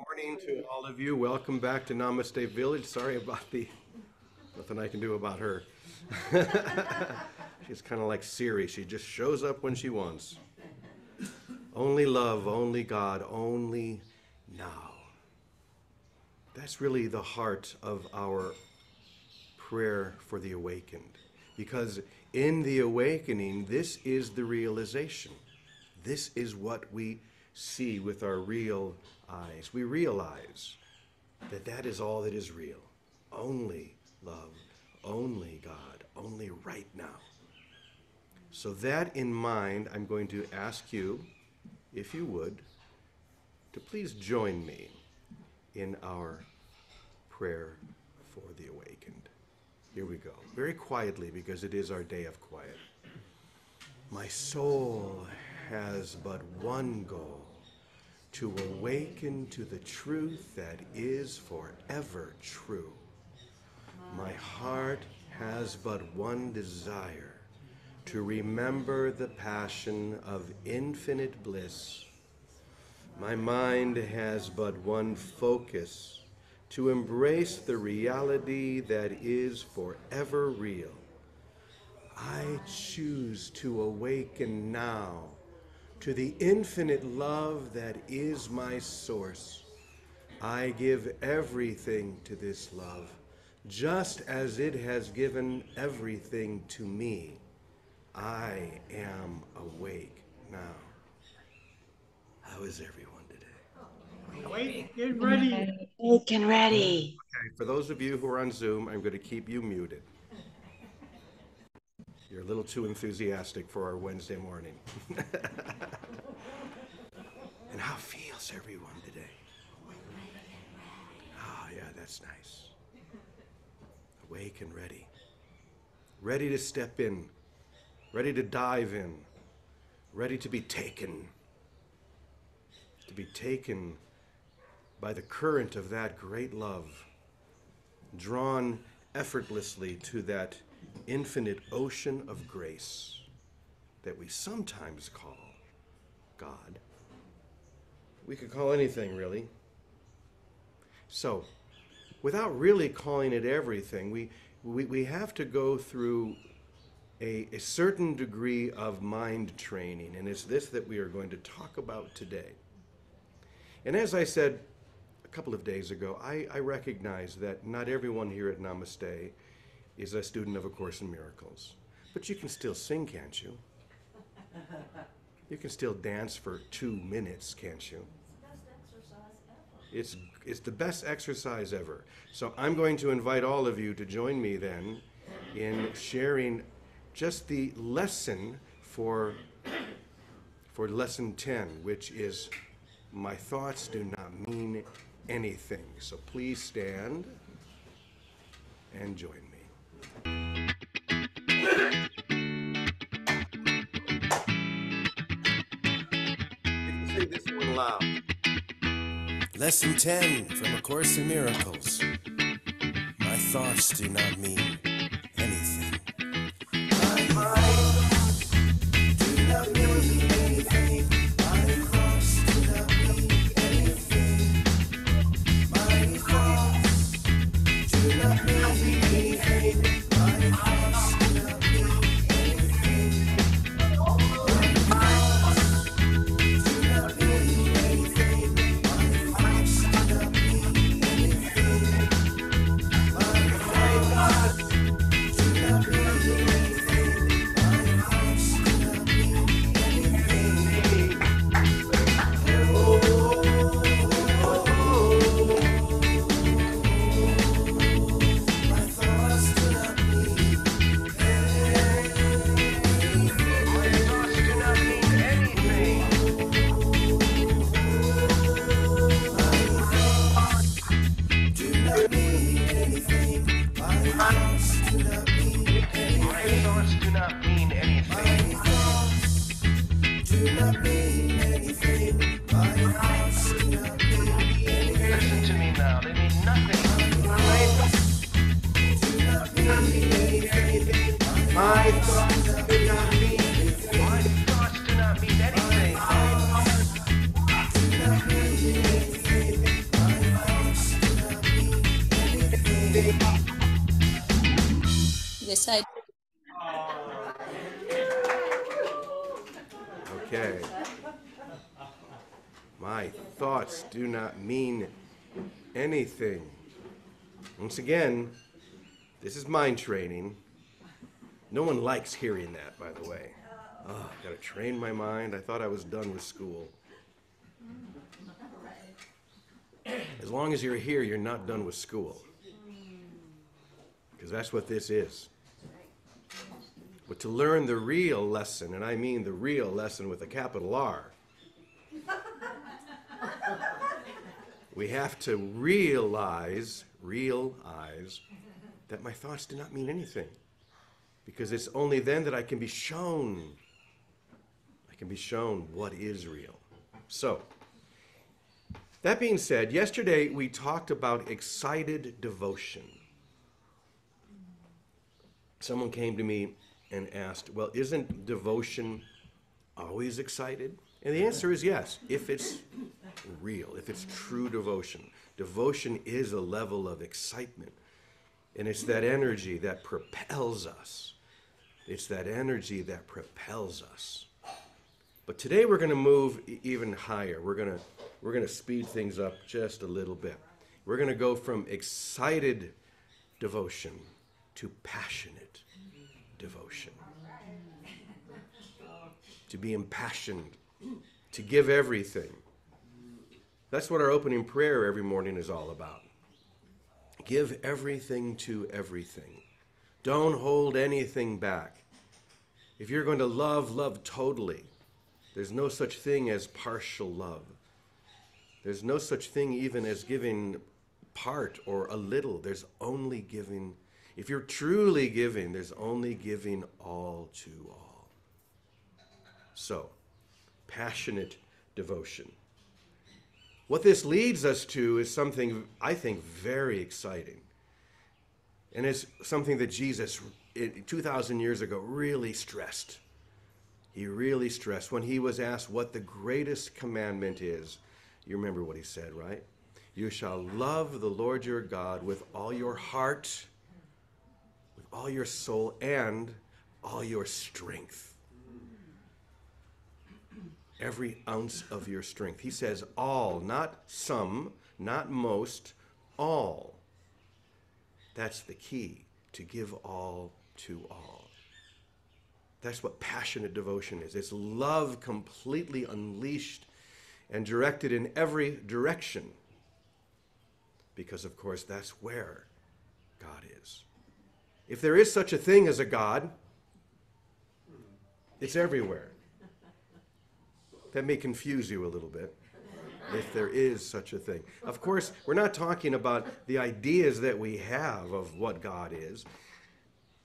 Morning to all of you. Welcome back to Namaste Village. Sorry about the nothing I can do about her. She's kind of like Siri. She just shows up when she wants. Only love, only God, only now. That's really the heart of our prayer for the awakened. Because in the awakening, this is the realization. This is what we see with our real eyes. We realize that that is all that is real. Only love, only God, only right now. So that in mind, I'm going to ask you, if you would, to please join me in our prayer for the awakened. Here we go. Very quietly, because it is our day of quiet. My soul has but one goal: to awaken to the truth that is forever true. My heart has but one desire: to remember the passion of infinite bliss. My mind has but one focus: to embrace the reality that is forever real. I choose to awaken now to the infinite love that is my source. I give everything to this love, just as it has given everything to me. I am awake now. How is everyone today? Wait, get ready. Awake and ready. Okay, for those of you who are on Zoom, I'm going to keep you muted. You're a little too enthusiastic for our Wednesday morning. And how feels everyone today? Oh, yeah, that's nice. Awake and ready. Ready to step in. Ready to dive in. Ready to be taken. To be taken by the current of that great love. Drawn effortlessly to that infinite ocean of grace that we sometimes call God. We could call anything, really. So, without really calling it everything, we have to go through a certain degree of mind training, and it's this that we are going to talk about today. And as I said a couple of days ago, I recognize that not everyone here at Namaste is a student of A Course in Miracles. But you can still sing, can't you? You can still dance for 2 minutes, can't you? It's the best exercise ever. So I'm going to invite all of you to join me then in sharing just the lesson for lesson 10, which is my thoughts do not mean anything. So please stand and join me. You can say this one loud. Lesson 10 from A Course in Miracles. My thoughts do not mean anything. My thoughts do not mean anything. My thoughts do not mean anything. My thoughts do not mean anything. My thoughts do not mean anything. decide. Okay. My thoughts do not mean anything. Once again, this is mind training. No one likes hearing that, by the way. Oh, I've got to train my mind. I thought I was done with school. As long as you're here, you're not done with school. Because that's what this is. But to learn the real lesson, and I mean the real lesson with a capital R, we have to realize that my thoughts do not mean anything. Because it's only then that I can be shown what is real. So, that being said, yesterday we talked about excited devotion. Someone came to me and asked, well, isn't devotion always excited? And the answer is yes, if it's real, if it's true devotion. Devotion is a level of excitement. And it's that energy that propels us. It's that energy that propels us. But today we're going to move even higher. We're going to speed things up just a little bit. We're going to go from excited devotion to passionate devotion. To be impassioned, to give everything. That's what our opening prayer every morning is all about. Give everything to everything. Don't hold anything back. If you're going to love, love totally. There's no such thing as partial love. There's no such thing even as giving part or a little. There's only giving. If you're truly giving, there's only giving all to all. So, passionate devotion. What this leads us to is something, I think, very exciting. And it's something that Jesus, 2,000 years ago, really stressed. He really stressed when he was asked what the greatest commandment is. You remember what he said, right? You shall love the Lord your God with all your heart, with all your soul, and all your strength. Every ounce of your strength. He says all, not some, not most, all. That's the key, to give all to all. That's what passionate devotion is. It's love completely unleashed and directed in every direction. Because, of course, that's where God is. If there is such a thing as a God, it's everywhere. That may confuse you a little bit, if there is such a thing. Of course, we're not talking about the ideas that we have of what God is.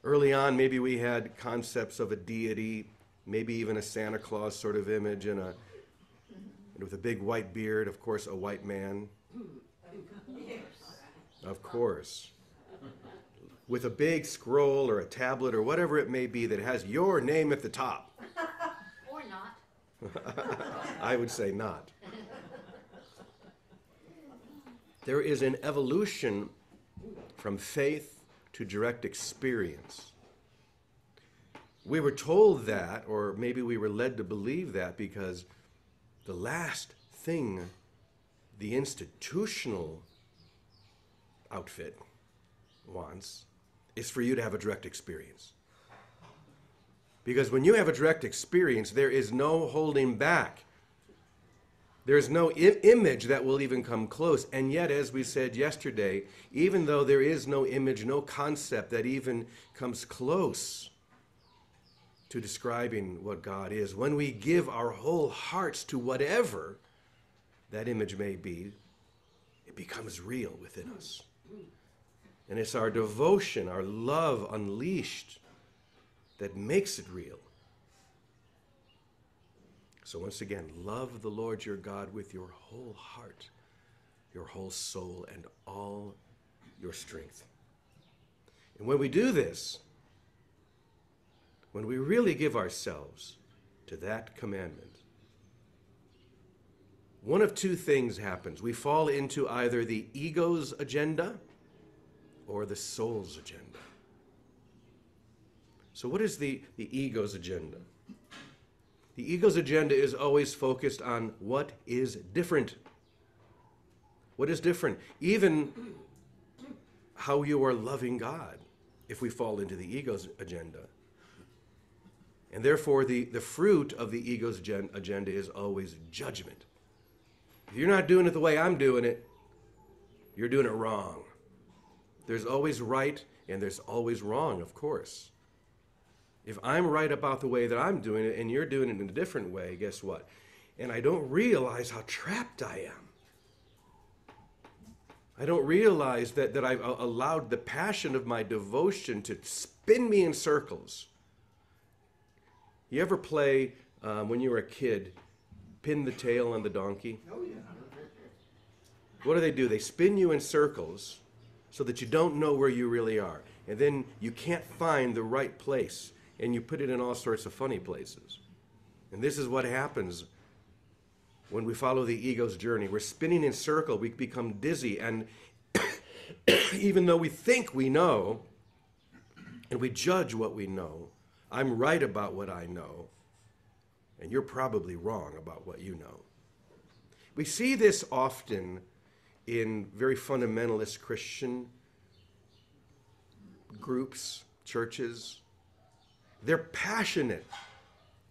Early on, maybe we had concepts of a deity, maybe even a Santa Claus sort of image, and with a big white beard, of course, a white man. Of course. With a big scroll or a tablet or whatever it may be that has your name at the top. Or not. I would say not. There is an evolution from faith to direct experience. We were told that, or maybe we were led to believe that, because the last thing the institutional outfit wants is for you to have a direct experience. Because when you have a direct experience, there is no holding back. There's no image that will even come close. And yet, as we said yesterday, even though there is no image, no concept that even comes close to describing what God is, when we give our whole hearts to whatever that image may be, it becomes real within us. And it's our devotion, our love unleashed, that makes it real. So once again, love the Lord your God with your whole heart, your whole soul, and all your strength. And when we do this, when we really give ourselves to that commandment, one of two things happens. We fall into either the ego's agenda or the soul's agenda. So what is the ego's agenda? The ego's agenda is always focused on what is different. What is different? Even how you are loving God, if we fall into the ego's agenda. And therefore, the fruit of the ego's agenda is always judgment. If you're not doing it the way I'm doing it, you're doing it wrong. There's always right and there's always wrong, of course. If I'm right about the way that I'm doing it and you're doing it in a different way, guess what? And I don't realize how trapped I am. I don't realize that I've allowed the passion of my devotion to spin me in circles. You ever play, when you were a kid, pin the tail on the donkey? Oh, yeah. What do? They spin you in circles so that you don't know where you really are. And then you can't find the right place. And you put it in all sorts of funny places. And this is what happens when we follow the ego's journey. We're spinning in circles. We become dizzy. And even though we think we know, and we judge what we know, I'm right about what I know, and you're probably wrong about what you know. We see this often in very fundamentalist Christian groups, churches. They're passionate,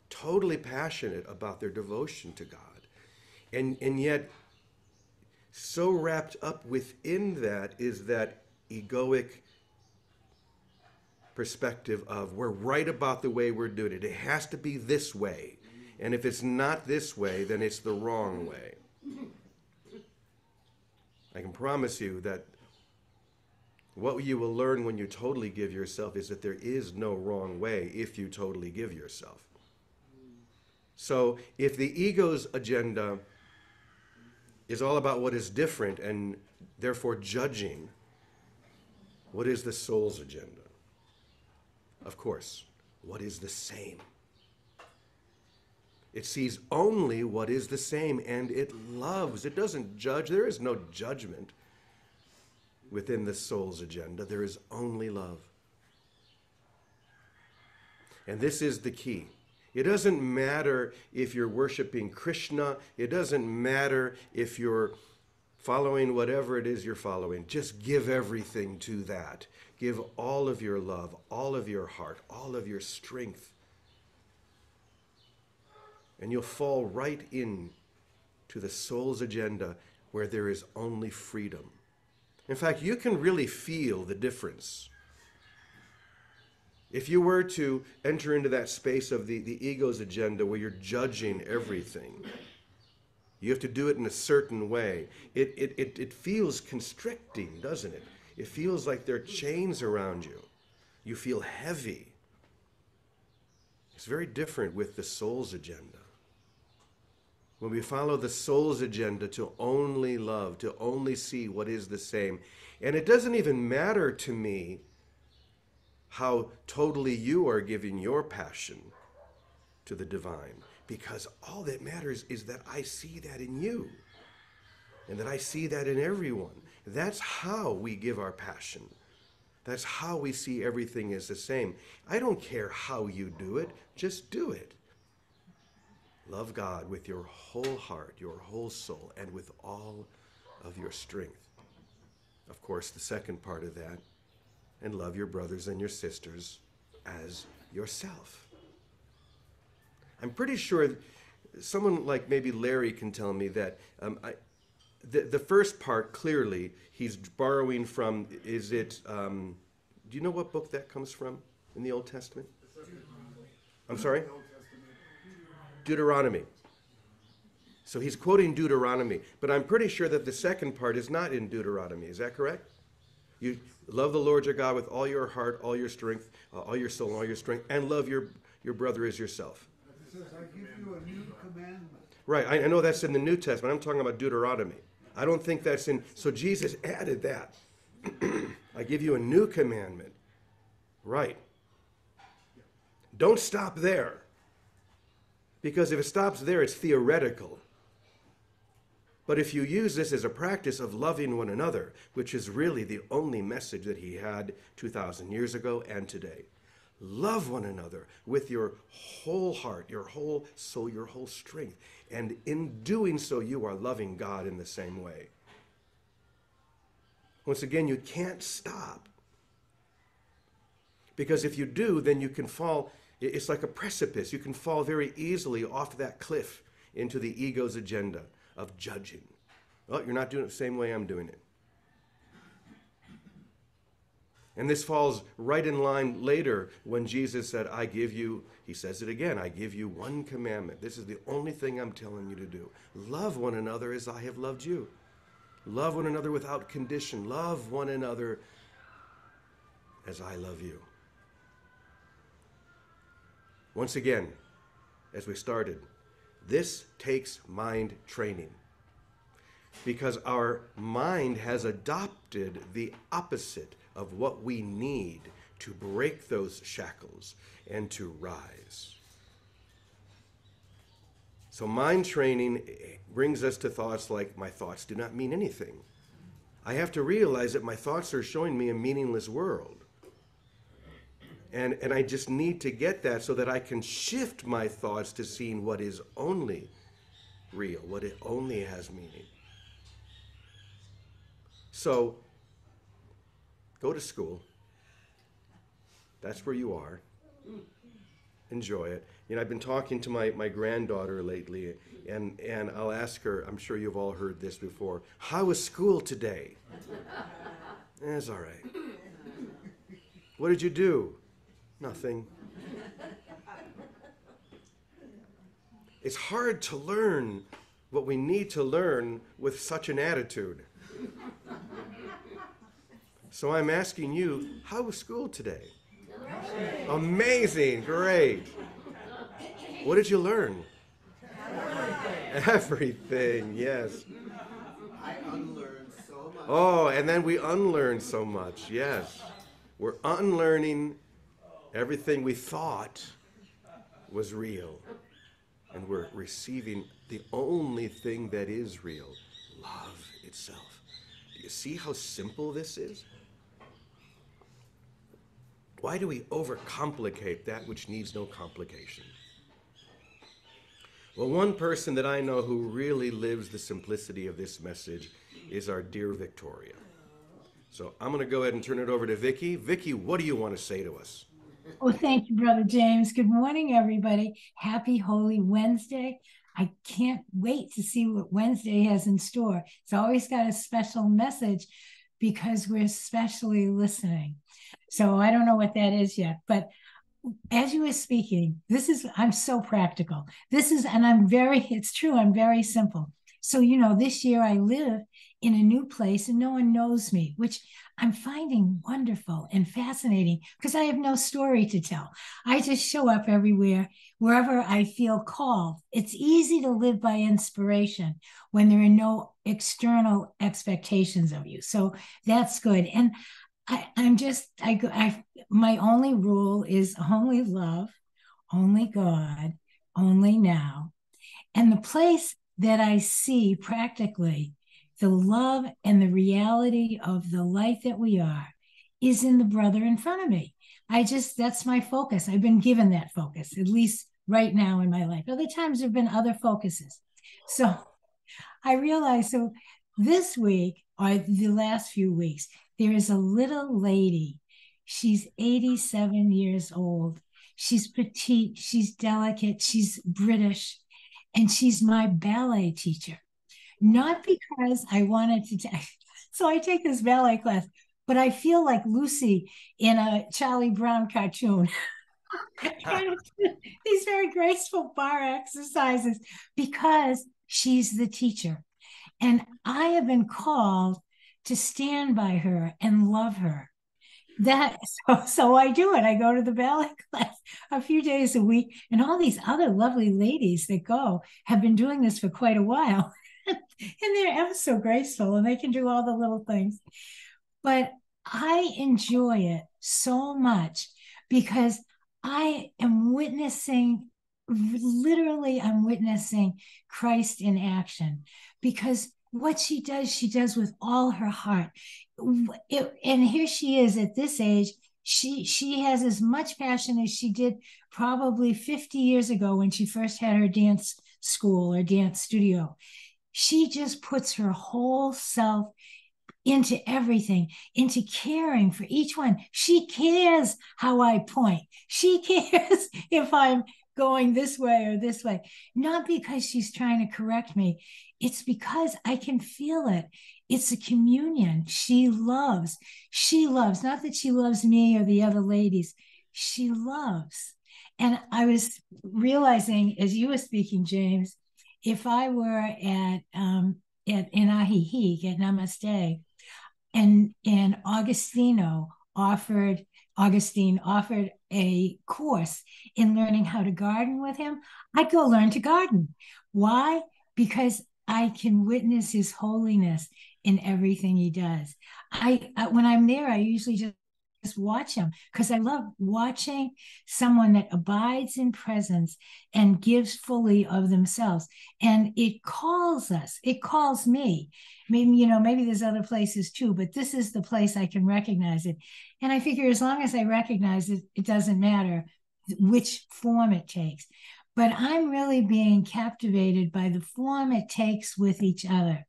totally passionate about their devotion to God. And yet, so wrapped up within that is that egoic perspective of we're right about the way we're doing it. It has to be this way. And if it's not this way, then it's the wrong way. I can promise you that what you will learn when you totally give yourself is that there is no wrong way if you totally give yourself. So if the ego's agenda is all about what is different and therefore judging, what is the soul's agenda? Of course, what is the same? It sees only what is the same and it loves. It doesn't judge. There is no judgment within the soul's agenda. There is only love. And this is the key. It doesn't matter if you're worshiping Krishna. It doesn't matter if you're following whatever it is you're following. Just give everything to that. Give all of your love, all of your heart, all of your strength. And you'll fall right in to the soul's agenda where there is only freedom. In fact, you can really feel the difference. If you were to enter into that space of the ego's agenda where you're judging everything, you have to do it in a certain way. It feels constricting, doesn't it? It feels like there are chains around you. You feel heavy. It's very different with the soul's agenda. When we follow the soul's agenda to only love, to only see what is the same. And it doesn't even matter to me how totally you are giving your passion to the divine. Because all that matters is that I see that in you. And that I see that in everyone. That's how we give our passion. That's how we see everything as the same. I don't care how you do it, just do it. Love God with your whole heart, your whole soul, and with all of your strength. Of course, the second part of that, and love your brothers and your sisters as yourself. I'm pretty sure someone like maybe Larry can tell me that the first part, clearly, he's borrowing from, is it, do you know what book that comes from in the Old Testament? I'm sorry? Deuteronomy. So he's quoting Deuteronomy, but I'm pretty sure that the second part is not in Deuteronomy. Is that correct? You love the Lord your God with all your heart, all your strength, all your soul, and all your strength, and love your brother as yourself. It says, I give you a new commandment. Right, I know that's in the New Testament. I'm talking about Deuteronomy. I don't think that's in, so Jesus added that. I give you a new commandment. Right. Don't stop there. Because if it stops there, it's theoretical. But if you use this as a practice of loving one another, which is really the only message that he had 2,000 years ago and today, Love one another with your whole heart, your whole soul, your whole strength. And in doing so, you are loving God in the same way. Once again, you can't stop. Because if you do, then you can fall. It's like a precipice. You can fall very easily off that cliff into the ego's agenda of judging. Well, you're not doing it the same way I'm doing it. And this falls right in line later when Jesus said, I give you, he says it again, I give you one commandment. This is the only thing I'm telling you to do. Love one another as I have loved you. Love one another without condition. Love one another as I love you. Once again, as we started, this takes mind training. Because our mind has adopted the opposite of what we need to break those shackles and to rise. So mind training brings us to thoughts like, my thoughts do not mean anything. I have to realize that my thoughts are showing me a meaningless world. And I just need to get that so that I can shift my thoughts to seeing what is only real, what it only has meaning. So, go to school. That's where you are. Enjoy it. You know, I've been talking to my granddaughter lately, and I'll ask her, I'm sure you've all heard this before, how was school today? It's all right. What did you do? Nothing. It's hard to learn what we need to learn with such an attitude. So I'm asking you, how was school today? Amazing, great. What did you learn? Everything, yes. I unlearned so much. Oh, and then we unlearn so much, yes. We're unlearning everything we thought was real. And we're receiving the only thing that is real, love itself. Do you see how simple this is? Why do we overcomplicate that which needs no complication? Well, one person that I know who really lives the simplicity of this message is our dear Victoria. So I'm going to go ahead and turn it over to Vicki. Vicki, what do you want to say to us? Oh, thank you, Brother James. Good morning, everybody. Happy Holy Wednesday. I can't wait to see what Wednesday has in store. It's always got a special message because we're especially listening. So I don't know what that is yet, but as you were speaking, I'm so practical. It's true, I'm very simple. So, this year I live in a new place and no one knows me, which I'm finding wonderful and fascinating because I have no story to tell. I just show up everywhere, wherever I feel called. It's easy to live by inspiration when there are no external expectations of you. So that's good. And my only rule is only love, only God, only now. And the place that I see practically the love and the reality of the light that we are is in the brother in front of me. That's my focus. I've been given that focus, at least right now in my life. Other times there have been other focuses. So I realized, this week, or the last few weeks, there is a little lady. She's 87 years old. She's petite, she's delicate, she's British, and she's my ballet teacher. Not because I wanted to, so I take this ballet class, but I feel like Lucy in a Charlie Brown cartoon. These very graceful bar exercises because she's the teacher. And I have been called to stand by her and love her. So I do it. I go to the ballet class a few days a week, and all these other lovely ladies that go have been doing this for quite a while. And they're ever so graceful, and they can do all the little things. But I enjoy it so much because I am I'm witnessing Christ in action, because what she does with all her heart. And here she is at this age, she has as much passion as she did probably 50 years ago when she first had her dance school or dance studio. She just puts her whole self into everything, into caring for each one. She cares how I point. She cares if I'm going this way or this way, not because she's trying to correct me. It's because I can feel it. It's a communion. She loves, not that she loves me or the other ladies. She loves. And I was realizing as you were speaking, James, if I were at in Ahihi at Namaste, and Augustine offered a course in learning how to garden with him, I'd go learn to garden. Why? Because I can witness his holiness in everything he does. When I'm there, I usually just watch him because I love watching someone that abides in presence and gives fully of themselves. And it calls us, it calls me. Maybe there's other places too, but this is the place I can recognize it. And I figure as long as I recognize it, it doesn't matter which form it takes. But I'm really being captivated by the form it takes with each other.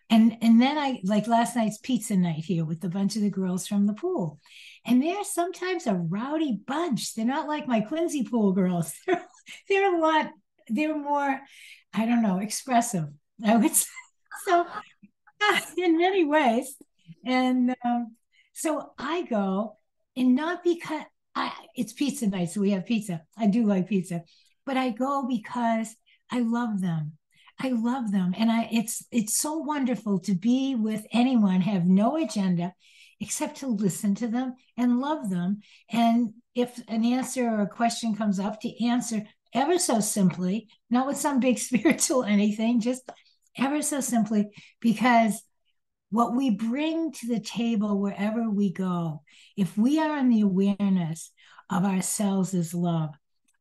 And then I like last night's pizza night here with a bunch of the girls from the pool. And they're sometimes a rowdy bunch. They're not like my Quincy pool girls. They're more, I don't know, expressive, I would say. So in many ways. And so I go, and not because it's pizza night, so we have pizza. I do like pizza, but I go because I love them. I love them, and it's so wonderful to be with anyone, have no agenda except to listen to them and love them. And if an answer or a question comes up, to answer ever so simply, not with some big spiritual anything, just ever so simply, because what we bring to the table wherever we go, if we are in the awareness of ourselves as love,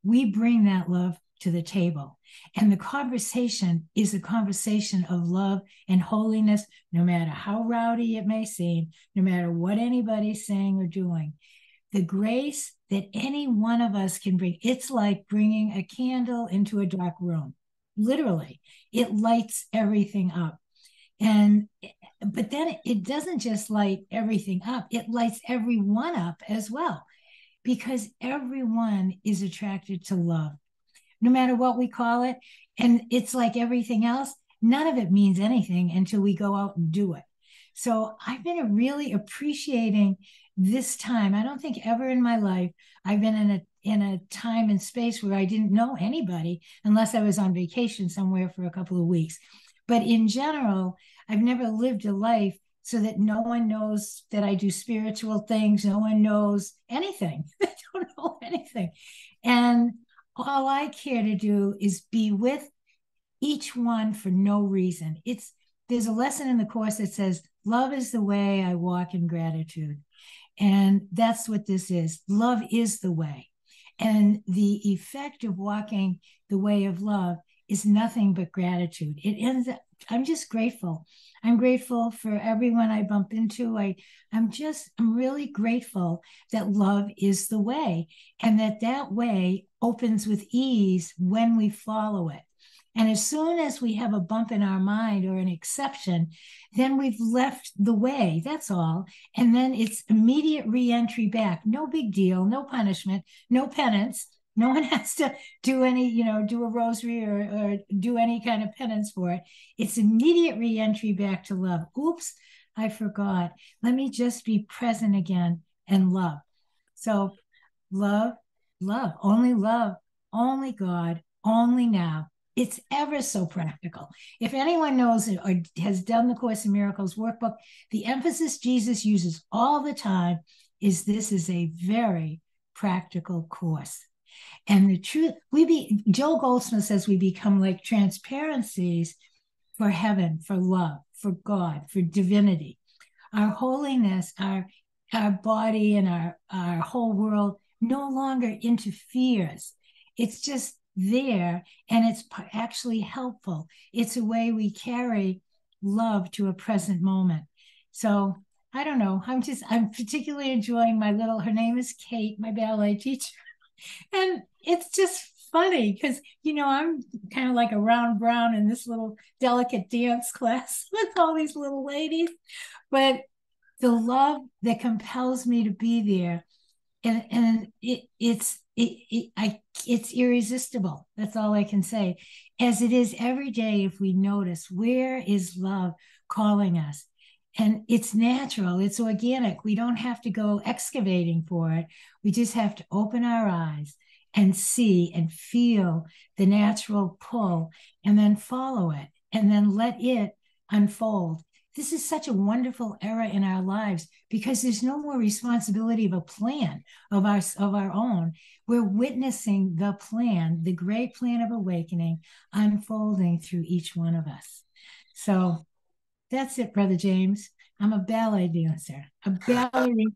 we bring that love to the table. And the conversation is a conversation of love and holiness, no matter how rowdy it may seem, no matter what anybody's saying or doing. The grace that any one of us can bring, it's like bringing a candle into a dark room. Literally, it lights everything up. But then it doesn't just light everything up, it lights everyone up as well, because everyone is attracted to love, no matter what we call it. And it's like everything else, none of it means anything until we go out and do it. So I've been really appreciating this time. I don't think ever in my life I've been in a time and space where I didn't know anybody unless I was on vacation somewhere for a couple of weeks. But in general, I've never lived a life so that no one knows that I do spiritual things. No one knows anything. They don't know anything. And all I care to do is be with each one for no reason. There's a lesson in the course that says, love is the way I walk in gratitude. And that's what this is. Love is the way. And the effect of walking the way of love is nothing but gratitude. I'm just grateful. I'm grateful for everyone I bump into. I'm really grateful that love is the way, and that way opens with ease when we follow it. And as soon as we have a bump in our mind or an exception, then we've left the way, that's all. And then it's immediate re-entry back. No big deal, no punishment, no penance. No one has to do do a rosary or do any kind of penance for it. It's immediate re-entry back to love. Oops, I forgot. Let me just be present again and love. So love, only God, only now. It's ever so practical. If anyone knows it or has done the Course in Miracles workbook, the emphasis Jesus uses all the time is this is a very practical course. And the truth, Joel Goldsmith says we become like transparencies for heaven, for love, for God, for divinity. Our holiness, our body and our whole world no longer interferes. It's just there, and it's actually helpful. It's a way we carry love to a present moment. So I don't know. I'm particularly enjoying her name is Kate, my ballet teacher. And it's just funny because, I'm kind of like a round brown in this little delicate dance class with all these little ladies. But the love that compels me to be there, and it's irresistible. That's all I can say. As it is every day, if we notice where is love calling us, and it's natural, it's organic. We don't have to go excavating for it. We just have to open our eyes and see and feel the natural pull, and then follow it, and then let it unfold. This is such a wonderful era in our lives because there's no more responsibility of a plan of our own. We're witnessing the plan, the great plan of awakening unfolding through each one of us. So that's it, Brother James. I'm a ballet dancer, a ballerina.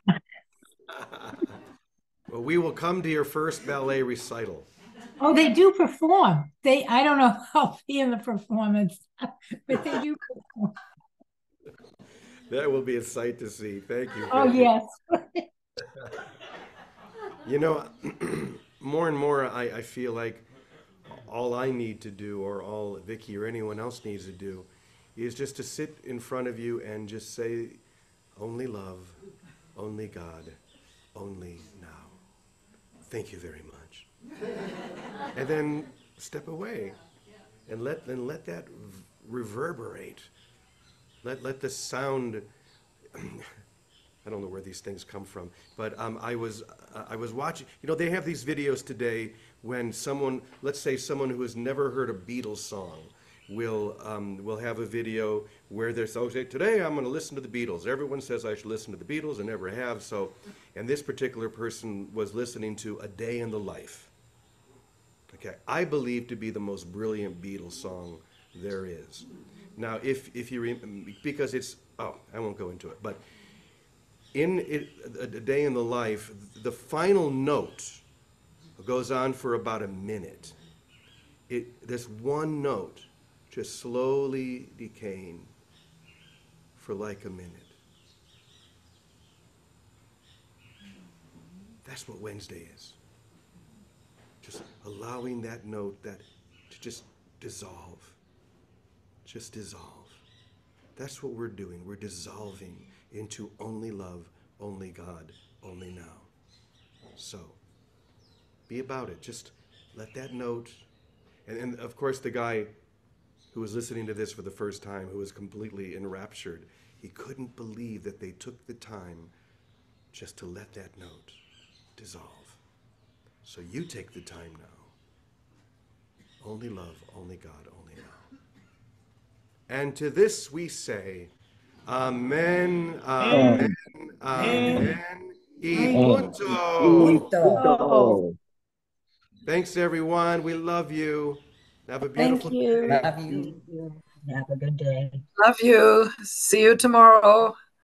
Well, we will come to your first ballet recital. Oh, they do perform. I don't know how I'll be in the performance, but they do perform. That will be a sight to see. Thank you. Oh, yes. More and more, I feel like all I need to do, or all Vicky or anyone else needs to do, is just to sit in front of you and just say, only love, only God, only now. Thank you very much. And then step away and let that reverberate. Let the sound. I don't know where these things come from, but I was watching. They have these videos today when someone, let's say someone who has never heard a Beatles song, will have a video where they're say, today I'm going to listen to the Beatles. Everyone says I should listen to the Beatles, I never have. So, and this particular person was listening to A Day in the Life. Okay, I believe to be the most brilliant Beatles song there is. Now, if you because it's I won't go into it, but in A Day in the Life, the final note goes on for about a minute. This one note just slowly decaying for like a minute. That's what Wednesday is. Just allowing that note to just dissolve. Just dissolve. That's what we're doing. We're dissolving into only love, only God, only now. So, be about it. Just let that note, and of course the guy who was listening to this for the first time, who was completely enraptured, he couldn't believe that they took the time just to let that note dissolve. So you take the time now. Only love, only God, only now. And to this we say, Amen, Amen, Amen, y punto. Oh, Thanks, everyone. We love you. Have a beautiful day. Love you. have a good day. Love you. See you tomorrow.